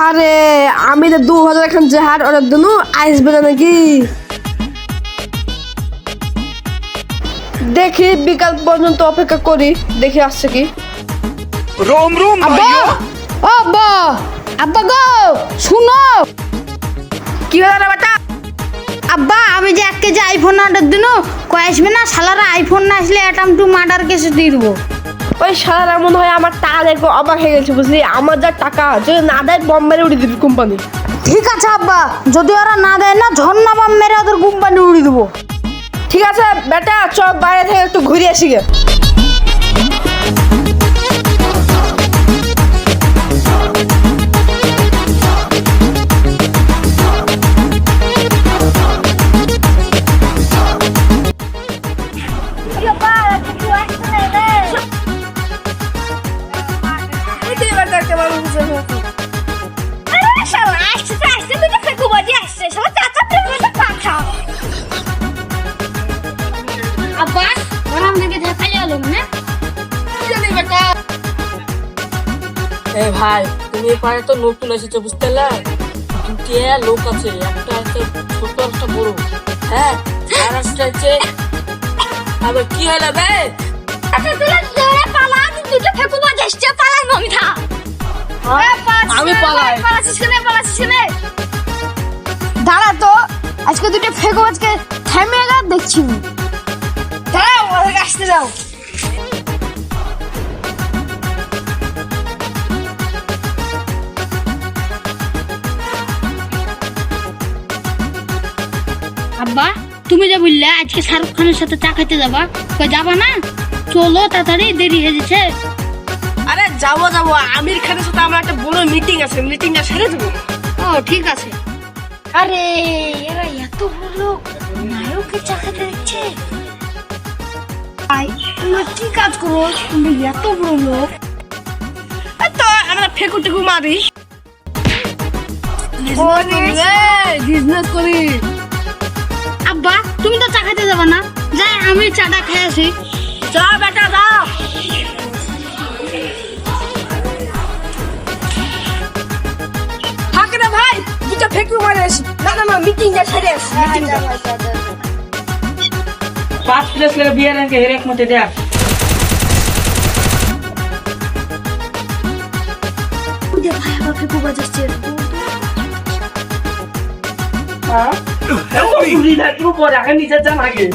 আরে আমি তো 2000 এখন জাহার অর্ডার দিনু আসবে না নাকি দেখি বিকাল পর্যন্ত অপেক্ষা করি দেখি আসছে কি रोम रोम भाइयों ও আব্বা আব্বা গো শুনো কি হলো রে বেটা আব্বা আমি যে 1 কেজি আইফোন অর্ডার দিনু কই আসবে না শালারা আইফোন না আসলে অ্যাটাম টু মার্ডার কেসে দিয়ে দেবো ওই শালারা মনে হয় আমার টাকা দেখো অবাক হয়ে গেছে বুঝলি আমার যা টাকা যদি না দেয় বম মেরে উড়িয়ে দিবি কোম্পানি ঠিক আছে আব্বা যদি ওরা না দেয় না ঝর্ণা বাম মেরে ওদের কোম্পানি উড়িয়ে দেবো ঠিক আছে বেটা চল বাইরে থেকে একটু ঘুরে আসি গে আব্বা ওরা আমাদেরকে দেখা গেল না এই ভাই তুমি এই পাড়ে তো নতুন এসেছো বুঝতে পারলে দুটি লোক আছে একটা আছে ছোট একটা বড় হ্যাঁ আর একটা আছে আবার কি হলো বে আমি পালাই দাঁড়া তো আজকে দুটো ফেকো আজকে থেমে গেল দেখছি দাঁড়াও ওদেরকে আসতে দাও আব্বা তুমি যে বললে আজকে শাহরুখ খানের সাথে চা খেতে যাবা কই যাবা না চলো তাড়াতাড়ি দেরি হয়ে যাচ্ছে আরে যাবো যাবো আমির খানের সাথে আমার একটা বড় মিটিং আছে মিটিংটা সেরে দেবো ও ঠিক আছে আরে এরা এত বড় লোক নায়কের চা খেতে দিচ্ছে তুমি কি কাজ করো তুমি এত বড় লোক এই তো আমরা ফেকু টেকু মারি বিজনেস করি আব্বা তুমি তো চা খেতে যাবা না যাই আমি চাটা খেয়ে আসি যা বেটা যা থাকে না ভাই দুটো ফেকু মারে আসি না না না মিটিংটা সেরে আসি মিটিংটা 5 প্লেস করে বিয়ার রঙে হেরেক মতে দেখ ওদের ভাই আবার ফেকু বাজাচ্ছে হ্যাঁ পুরি না তুই পরে আগে নিচে যা আগে